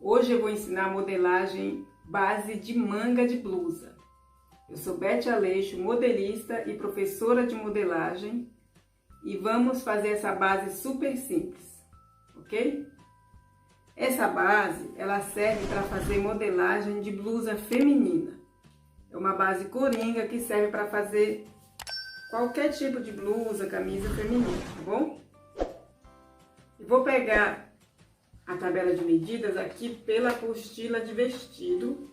Hoje eu vou ensinar a modelagem base de manga de blusa. Eu sou Beth Aleixo, modelista e professora de modelagem, e vamos fazer essa base super simples, ok? Essa base, ela serve para fazer modelagem de blusa feminina. É uma base coringa que serve para fazer qualquer tipo de blusa, camisa feminina, tá bom? E vou pegar a tabela de medidas aqui pela apostila de vestido.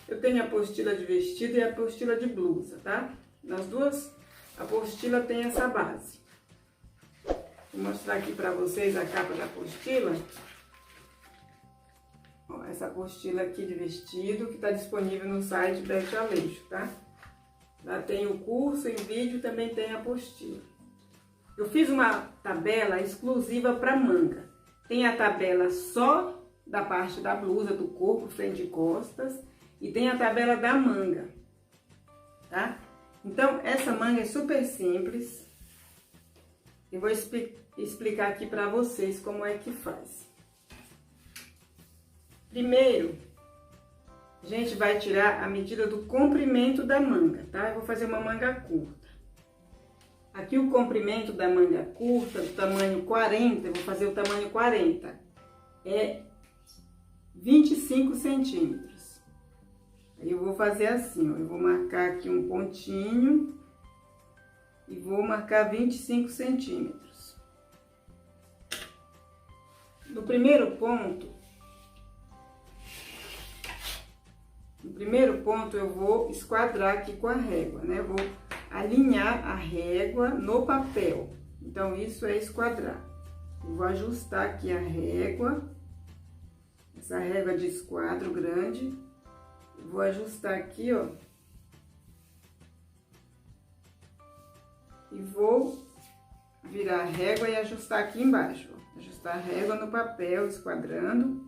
Eu tenho a apostila de vestido e a apostila de blusa, tá? Nas duas apostilas tem essa base. Vou mostrar aqui para vocês a capa da apostila. Ó, essa apostila aqui de vestido que está disponível no site Beth Aleixo, tá? Lá tem o curso, em vídeo também tem a apostila. Eu fiz uma tabela exclusiva para manga. Tem a tabela só da parte da blusa, do corpo, frente e costas, e tem a tabela da manga, tá? Então, essa manga é super simples. Eu vou explicar aqui para vocês como é que faz. Primeiro, a gente vai tirar a medida do comprimento da manga, tá? Eu vou fazer uma manga curta. Aqui o comprimento da manga curta, do tamanho 40, eu vou fazer o tamanho 40, é 25 centímetros. Aí eu vou fazer assim, ó, eu vou marcar aqui um pontinho e vou marcar 25 centímetros. No primeiro ponto eu vou esquadrar aqui com a régua, né? Eu vou alinhar a régua no papel. Então, isso é esquadrar. Eu vou ajustar aqui a régua, essa régua de esquadro grande. Eu vou ajustar aqui, ó. E vou virar a régua e ajustar aqui embaixo, ó. Ajustar a régua no papel, esquadrando.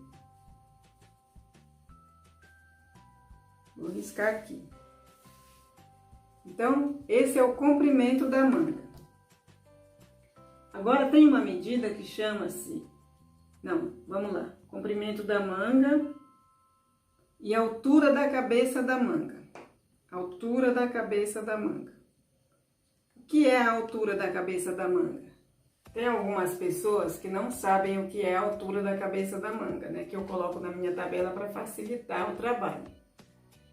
Vou riscar aqui. Então, esse é o comprimento da manga. Agora, tem uma medida que chama-se... Não, vamos lá. Comprimento da manga e altura da cabeça da manga. Altura da cabeça da manga. O que é a altura da cabeça da manga? Tem algumas pessoas que não sabem o que é a altura da cabeça da manga, né? Que eu coloco na minha tabela para facilitar o trabalho.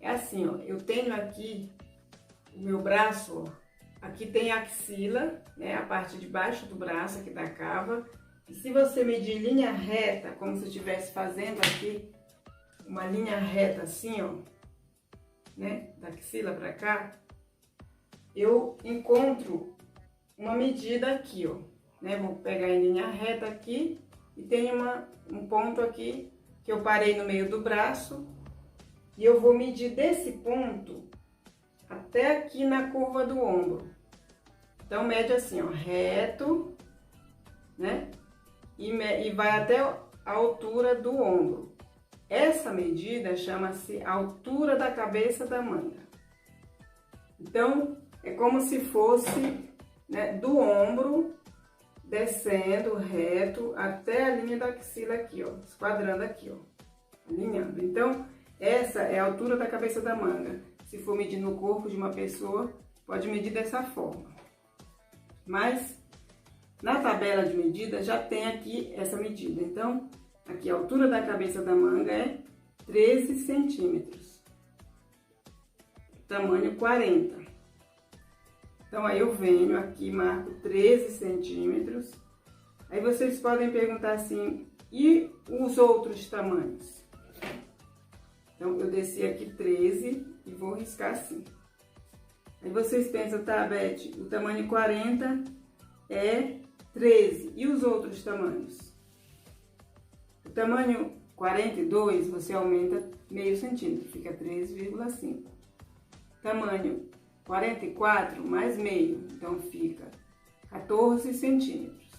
É assim, ó, eu tenho aqui o meu braço, ó, aqui tem a axila, né, a parte de baixo do braço aqui da cava. E se você medir linha reta, como se eu estivesse fazendo aqui uma linha reta assim, ó, né, da axila pra cá, eu encontro uma medida aqui, ó, né, vou pegar em linha reta aqui e tem um ponto aqui que eu parei no meio do braço. E eu vou medir desse ponto até aqui na curva do ombro. Então, mede assim, ó, reto, né? E vai até a altura do ombro. Essa medida chama-se altura da cabeça da manga. Então, é como se fosse, né, do ombro, descendo reto até a linha da axila aqui, ó, esquadrando aqui, ó, alinhando. Então, essa é a altura da cabeça da manga. Se for medir no corpo de uma pessoa, pode medir dessa forma. Mas, na tabela de medida, já tem aqui essa medida. Então, aqui a altura da cabeça da manga é 13 centímetros. Tamanho 40. Então, aí eu venho aqui, marco 13 centímetros. Aí vocês podem perguntar assim, e os outros tamanhos? Então, eu desci aqui 13 e vou riscar assim. Aí vocês pensam, tá, Beth, o tamanho 40 é 13. E os outros tamanhos? O tamanho 42, você aumenta meio centímetro, fica 13,5. Tamanho 44, mais meio, então fica 14 centímetros.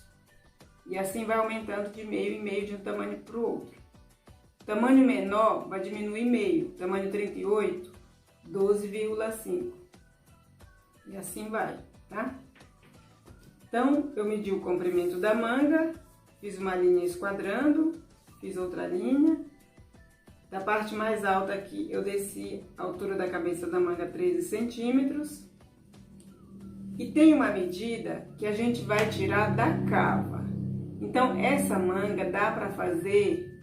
E assim vai aumentando de meio em meio de um tamanho para o outro. Tamanho menor vai diminuir meio, tamanho 38, 12,5. E assim vai, tá? Então, eu medi o comprimento da manga, fiz uma linha esquadrando, fiz outra linha, Da parte mais alta aqui, eu desci a altura da cabeça da manga 13 centímetros. E tem uma medida que a gente vai tirar da cava. Então, essa manga dá para fazer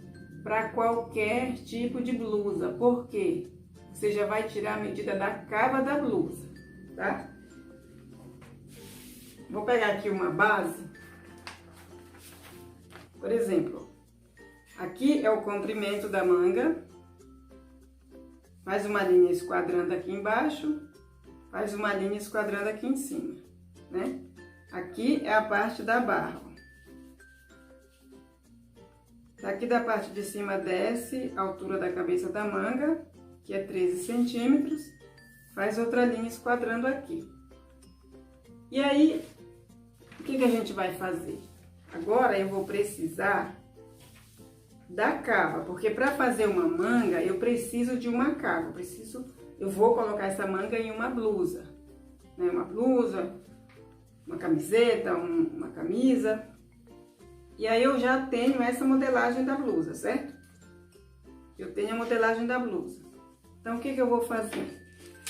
para qualquer tipo de blusa. Por quê? Você já vai tirar a medida da cava da blusa, tá? Vou pegar aqui uma base. Por exemplo, aqui é o comprimento da manga. Faz uma linha esquadrando aqui embaixo, faz uma linha esquadrando aqui em cima, né? Aqui é a parte da barra. Daqui da parte de cima desce a altura da cabeça da manga, que é 13 centímetros, faz outra linha esquadrando aqui. E aí, o que a gente vai fazer? Agora eu vou precisar da cava, porque para fazer uma manga eu preciso de uma cava. Eu vou colocar essa manga em uma blusa, né? Uma blusa, uma camiseta, uma camisa. E aí eu já tenho essa modelagem da blusa, certo? Eu tenho a modelagem da blusa. Então o que eu vou fazer?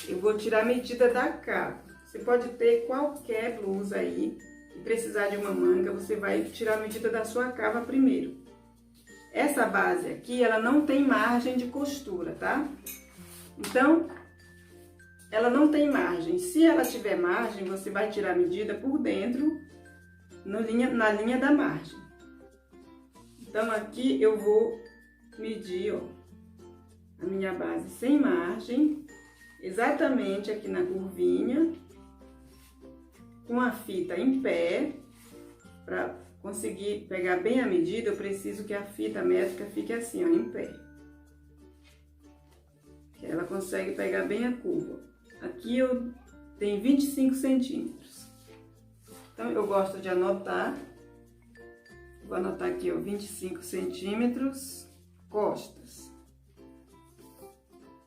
Eu vou tirar a medida da cava. Você pode ter qualquer blusa aí e precisar de uma manga, você vai tirar a medida da sua cava primeiro. Essa base aqui, ela não tem margem de costura, tá? Então, ela não tem margem. Se ela tiver margem, você vai tirar a medida por dentro, na linha da margem. Então, aqui eu vou medir, ó, a minha base sem margem, exatamente aqui na curvinha, com a fita em pé. Para conseguir pegar bem a medida, eu preciso que a fita métrica fique assim, ó, em pé. Que ela consegue pegar bem a curva. Aqui eu tenho 25 centímetros. Então, eu gosto de anotar. Vou anotar aqui, ó, 25 centímetros, costas.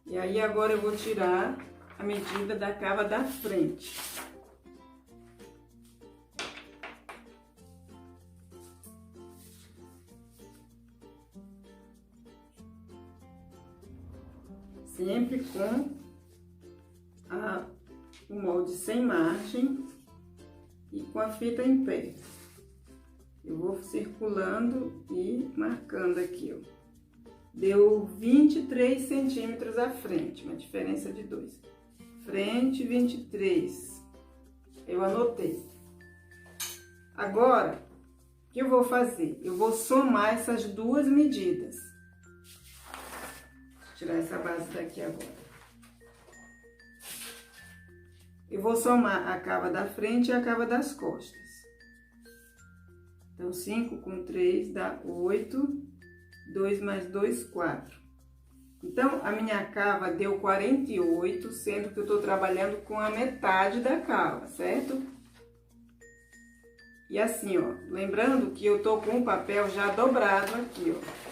E aí, agora eu vou tirar a medida da cava da frente. Sempre com o molde sem margem e com a fita em pé. Eu vou circulando e marcando aqui, ó. Deu 23 centímetros à frente, uma diferença de 2. Frente, 23. Eu anotei. Agora, o que eu vou fazer? Eu vou somar essas duas medidas. Tirar essa base daqui agora. Eu vou somar a cava da frente e a cava das costas. Então, 5 com 3 dá 8, 2 mais 2, 4. Então, a minha cava deu 48, sendo que eu tô trabalhando com a metade da cava, certo? E assim, ó, lembrando que eu tô com o papel já dobrado aqui, ó.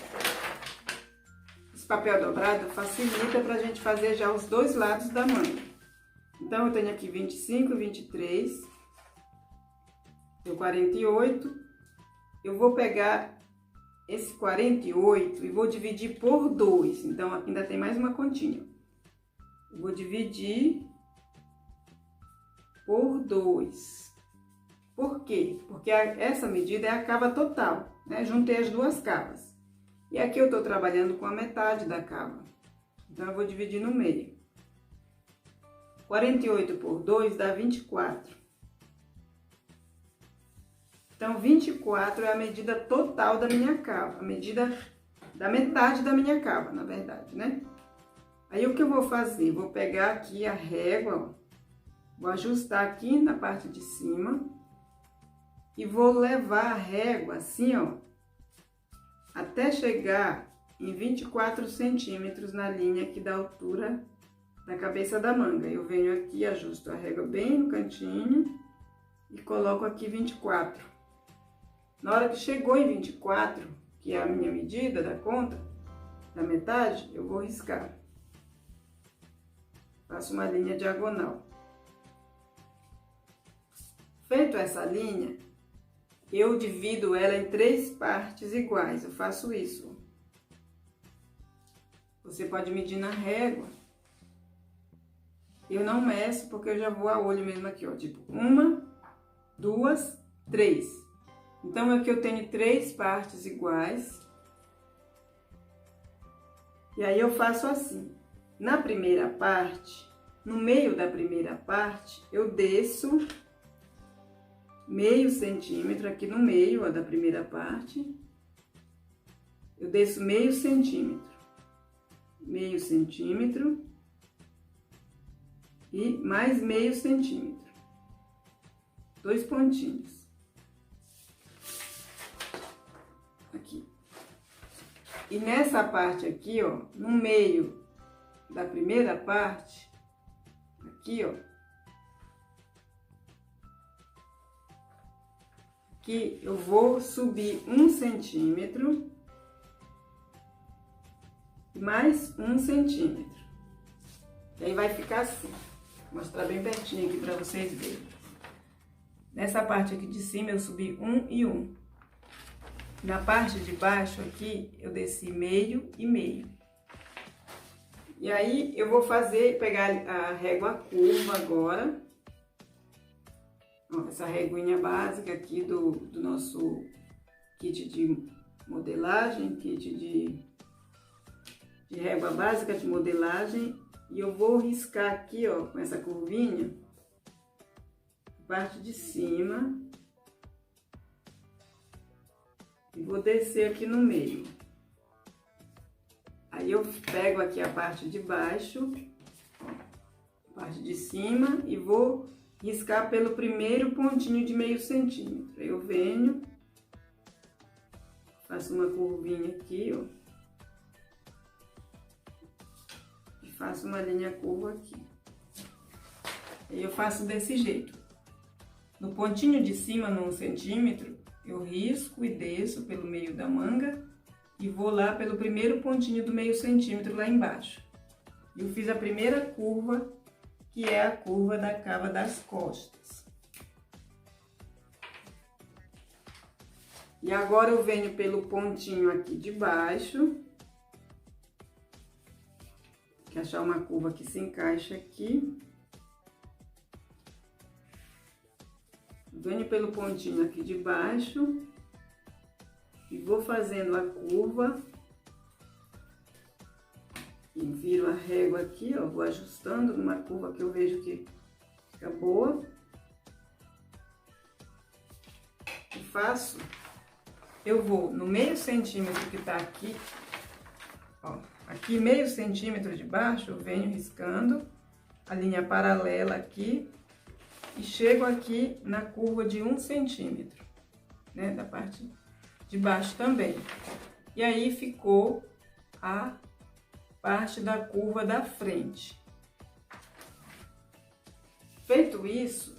Esse papel dobrado facilita pra gente fazer já os dois lados da manga. Então, eu tenho aqui 25 e 23, deu 48. Eu vou pegar esse 48 e vou dividir por 2. Então, aqui ainda tem mais uma continha. Eu vou dividir por 2. Por quê? Porque essa medida é a cava total, né? Juntei as duas cavas. E aqui eu tô trabalhando com a metade da cava. Então, eu vou dividir no meio. 48 por 2 dá 24. Então, 24 é a medida total da minha cava. A medida da metade da minha cava, na verdade, né? Aí, o que eu vou fazer? Vou pegar aqui a régua, ó. Vou ajustar aqui na parte de cima. E vou levar a régua assim, ó, até chegar em 24 centímetros na linha aqui da altura da cabeça da manga. Eu venho aqui, ajusto a régua bem no cantinho e coloco aqui 24. Na hora que chegou em 24, que é a minha medida da conta, da metade, eu vou riscar. Faço uma linha diagonal. Feito essa linha, eu divido ela em 3 partes iguais. Eu faço isso. você pode medir na régua. Eu não meço porque eu já vou a olho mesmo aqui, ó. Tipo, 1, 2, 3. Então, aqui eu tenho 3 partes iguais. E aí, eu faço assim. Na primeira parte, no meio da primeira parte, eu desço meio centímetro aqui no meio, ó, da primeira parte. Eu desço meio centímetro. Meio centímetro. E mais meio centímetro. 2 pontinhos. Aqui. E nessa parte aqui, ó, no meio da primeira parte, aqui, ó. Aqui eu vou subir 1 centímetro. E mais 1 centímetro. E aí vai ficar assim. Vou mostrar bem pertinho aqui pra vocês verem. Nessa parte aqui de cima eu subi 1 e 1. Na parte de baixo aqui eu desci meio e meio. E aí eu vou pegar a régua curva agora. Ó, essa reguinha básica aqui do nosso kit de modelagem, kit de régua básica de modelagem. E eu vou riscar aqui, ó, com essa curvinha, parte de cima. E vou descer aqui no meio. Aí eu pego aqui a parte de baixo, ó, parte de cima, e vou riscar pelo primeiro pontinho de meio centímetro. Aí eu venho, faço uma curvinha aqui, ó. Faço uma linha curva aqui. Aí eu faço desse jeito. No pontinho de cima, no 1 centímetro, eu risco e desço pelo meio da manga e vou lá pelo primeiro pontinho do meio centímetro lá embaixo. Eu fiz a primeira curva, que é a curva da cava das costas. E agora eu venho pelo pontinho aqui de baixo. Achar uma curva que se encaixa aqui. Venho pelo pontinho aqui de baixo e vou fazendo a curva. E viro a régua aqui, ó, vou ajustando numa curva que eu vejo que fica boa. E faço, eu vou no meio centímetro que tá aqui, ó. Aqui, meio centímetro de baixo, eu venho riscando a linha paralela aqui e chego aqui na curva de 1 centímetro, né, da parte de baixo também. E aí, ficou a parte da curva da frente. Feito isso,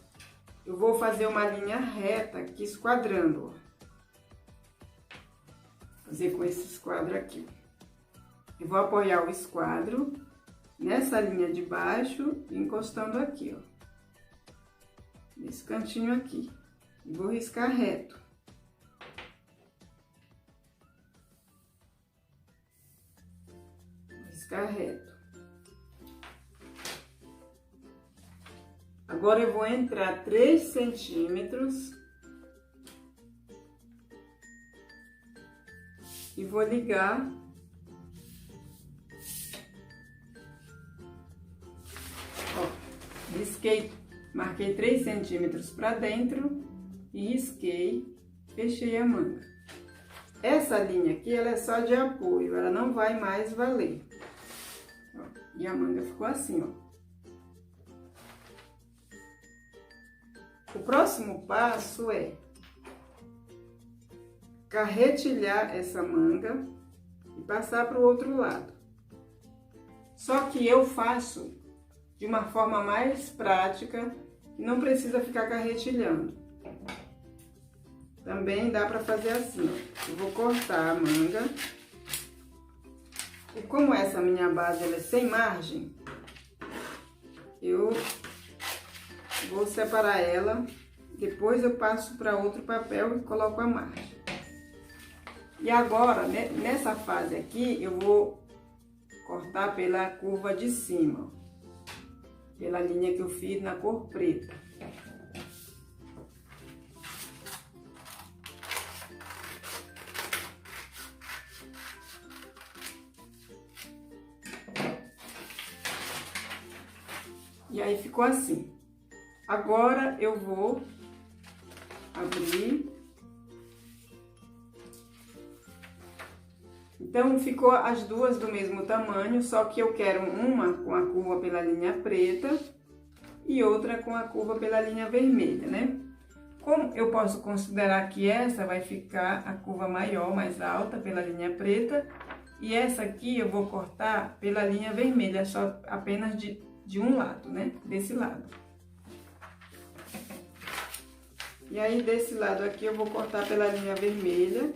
eu vou fazer uma linha reta aqui, esquadrando, ó. Fazer com esse esquadro aqui. Eu vou apoiar o esquadro nessa linha de baixo, encostando aqui, ó. Nesse cantinho aqui. E vou riscar reto. Vou riscar reto. Agora eu vou entrar 3 centímetros. E vou ligar. Risquei, marquei 3 centímetros para dentro e risquei, fechei a manga. Essa linha aqui, ela é só de apoio, ela não vai mais valer. Ó, e a manga ficou assim, ó. O próximo passo é carretilhar essa manga e passar para o outro lado. Só que eu faço de uma forma mais prática, não precisa ficar carretilhando. Também dá para fazer assim, ó. Eu vou cortar a manga. E como essa minha base ela é sem margem, eu vou separar ela, depois eu passo para outro papel e coloco a margem. E agora, nessa fase aqui, eu vou cortar pela curva de cima, ó. Pela linha que eu fiz na cor preta. E aí ficou assim. Agora eu vou abrir. Então, ficou as duas do mesmo tamanho, só que eu quero uma com a curva pela linha preta e outra com a curva pela linha vermelha, né? Como eu posso considerar que essa vai ficar a curva maior, mais alta, pela linha preta, e essa aqui eu vou cortar pela linha vermelha, só apenas de um lado, né? Desse lado. E aí, desse lado aqui, eu vou cortar pela linha vermelha,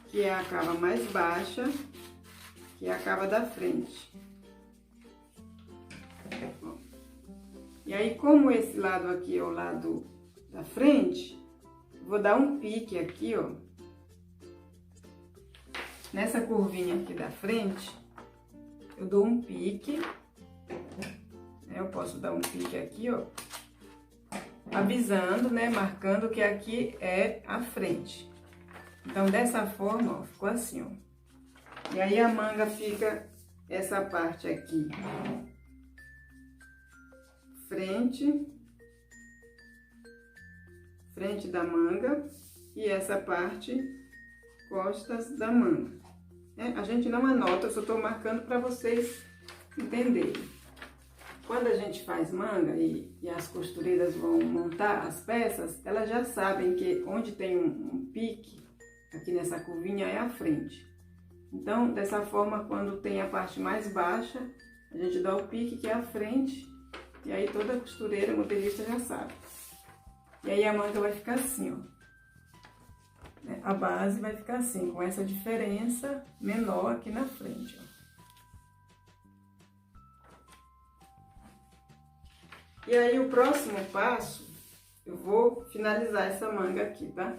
que é a cava mais baixa, que é a cava da frente. E aí, como esse lado aqui é o lado da frente, vou dar um pique aqui, ó. Nessa curvinha aqui da frente, eu dou um pique. Eu posso dar um pique aqui, ó. Avisando, né, marcando que aqui é a frente. Então, dessa forma, ó, ficou assim, ó. E aí, a manga fica essa parte aqui. Frente da manga. E essa parte, costas da manga. A gente não anota, eu só tô marcando para vocês entenderem. Quando a gente faz manga e as costureiras vão montar as peças, elas já sabem que onde tem um pique, aqui nessa curvinha, é a frente. Então, dessa forma, quando tem a parte mais baixa, a gente dá o pique, que é a frente, e aí toda costureira, modelista já sabe. E aí a manga vai ficar assim, ó. A base vai ficar assim, com essa diferença menor aqui na frente, ó. E aí, o próximo passo, eu vou finalizar essa manga aqui, tá?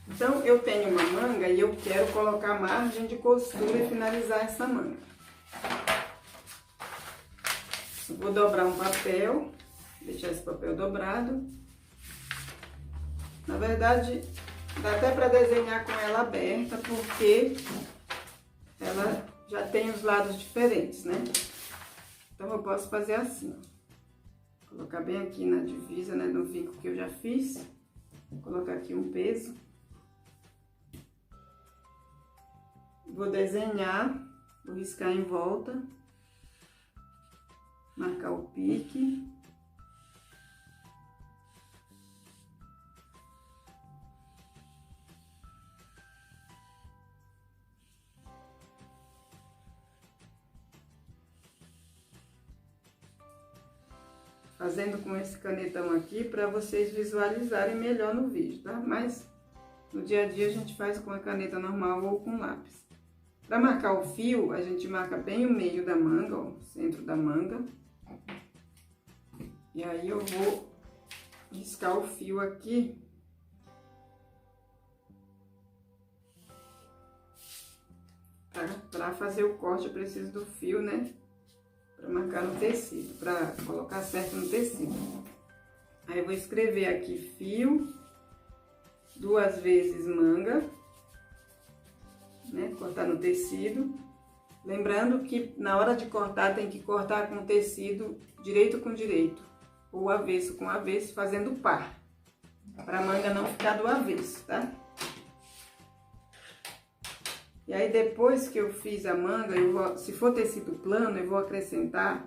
Então, eu tenho uma manga e eu quero colocar margem de costura e finalizar essa manga. Eu vou dobrar um papel, deixar esse papel dobrado. Na verdade, dá até para desenhar com ela aberta, porque ela já tem os lados diferentes, né? Então, eu posso fazer assim, ó. Colocar bem aqui na divisa, né, no vinco que eu já fiz. Vou colocar aqui um peso. Vou desenhar, vou riscar em volta. Marcar o pique. Fazendo com esse canetão aqui para vocês visualizarem melhor no vídeo, tá? Mas no dia a dia a gente faz com a caneta normal ou com lápis. Para marcar o fio, a gente marca bem o meio da manga, ó, o centro da manga. E aí eu vou riscar o fio aqui. Para fazer o corte eu preciso do fio, né? Para marcar no tecido, para colocar certo no tecido. Aí eu vou escrever aqui fio, 2 vezes manga, né? Cortar no tecido. Lembrando que na hora de cortar, tem que cortar com o tecido direito com direito, ou avesso com avesso, fazendo par, para a manga não ficar do avesso, tá? E aí, depois que eu fiz a manga, se for tecido plano, eu vou acrescentar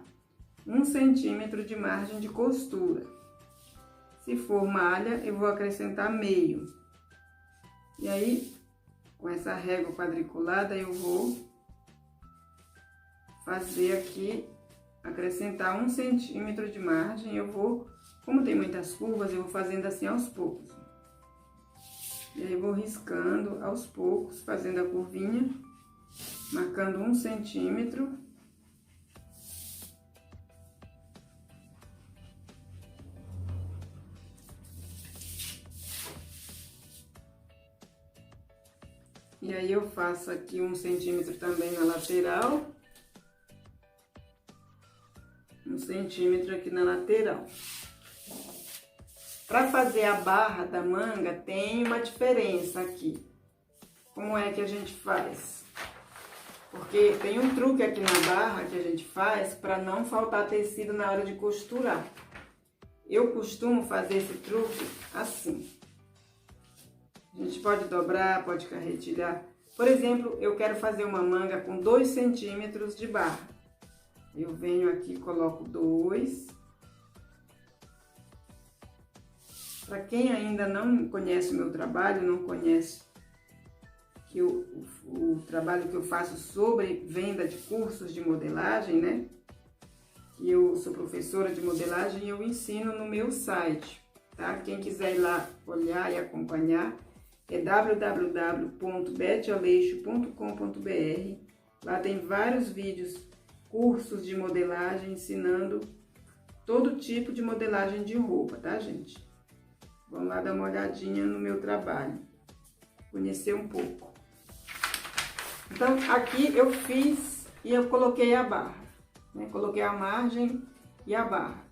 1 centímetro de margem de costura. Se for malha, eu vou acrescentar meio. E aí, com essa régua quadriculada, eu vou fazer aqui, acrescentar 1 centímetro de margem. Eu vou, como tem muitas curvas, eu vou fazendo assim aos poucos. E aí, vou riscando aos poucos, fazendo a curvinha, marcando 1 centímetro. E aí, eu faço aqui 1 centímetro também na lateral. centímetro aqui na lateral. Para fazer a barra da manga tem uma diferença aqui. Como é que a gente faz? Porque tem um truque aqui na barra que a gente faz para não faltar tecido na hora de costurar. Eu costumo fazer esse truque assim. A gente pode dobrar, pode carretilhar. Por exemplo, eu quero fazer uma manga com 2 centímetros de barra. Eu venho aqui, coloco 2. Para quem ainda não conhece o meu trabalho, não conhece que o trabalho que eu faço sobre venda de cursos de modelagem, né? Que eu sou professora de modelagem e eu ensino no meu site, tá? Quem quiser ir lá olhar e acompanhar, é www.betialeixo.com.br. Lá tem vários vídeos, cursos de modelagem, ensinando todo tipo de modelagem de roupa, tá, gente? Vamos lá dar uma olhadinha no meu trabalho, conhecer um pouco. Então, aqui eu fiz e eu coloquei a barra, né? Coloquei a margem e a barra.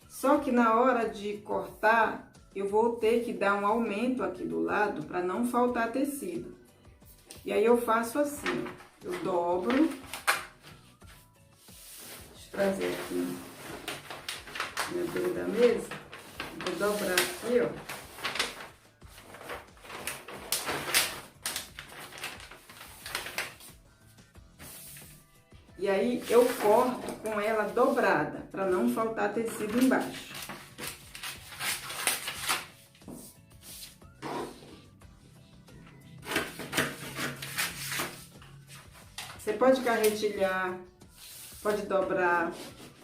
Só que na hora de cortar, eu vou ter que dar um aumento aqui do lado para não faltar tecido. E aí eu faço assim, eu dobro. Deixa eu trazer aqui na beira da mesa. Vou dobrar aqui, ó. E aí eu corto com ela dobrada, para não faltar tecido embaixo. Você pode carretilhar, pode dobrar,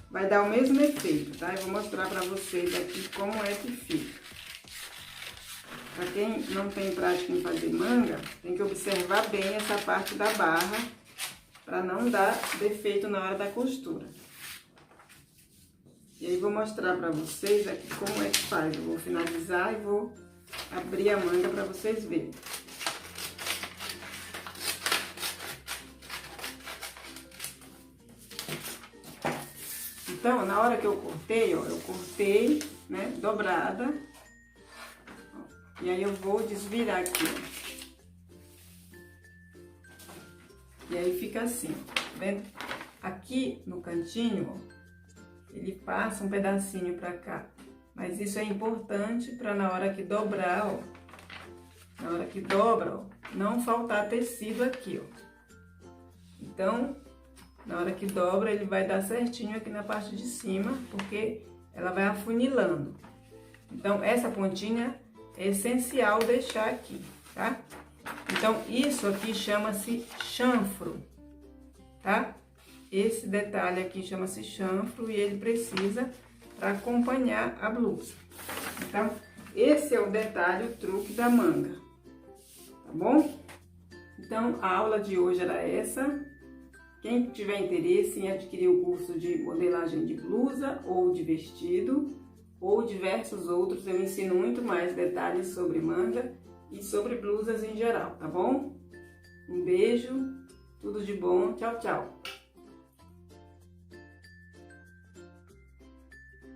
vai dar o mesmo efeito, tá? Eu vou mostrar para vocês aqui como é que fica. Para quem não tem prática em fazer manga, tem que observar bem essa parte da barra, para não dar defeito na hora da costura. E aí vou mostrar para vocês aqui como é que faz. Eu vou finalizar e vou abrir a manga para vocês verem. Então, na hora que eu cortei, ó, eu cortei, né, dobrada. E aí eu vou desvirar aqui, ó. E aí fica assim, tá vendo? Aqui no cantinho, ó, ele passa um pedacinho pra cá. Mas isso é importante pra na hora que dobrar, ó. Na hora que dobra, ó, não faltar tecido aqui, ó. Então, na hora que dobra, ele vai dar certinho aqui na parte de cima, porque ela vai afunilando. Então, essa pontinha é essencial deixar aqui, tá? Então, isso aqui chama-se chanfro, tá? Esse detalhe aqui chama-se chanfro e ele precisa para acompanhar a blusa. Então, esse é o detalhe, o truque da manga, tá bom? Então, a aula de hoje era essa. Quem tiver interesse em adquirir o curso de modelagem de blusa ou de vestido, ou diversos outros, eu ensino muito mais detalhes sobre manga e sobre blusas em geral, tá bom? Um beijo, tudo de bom, tchau, tchau!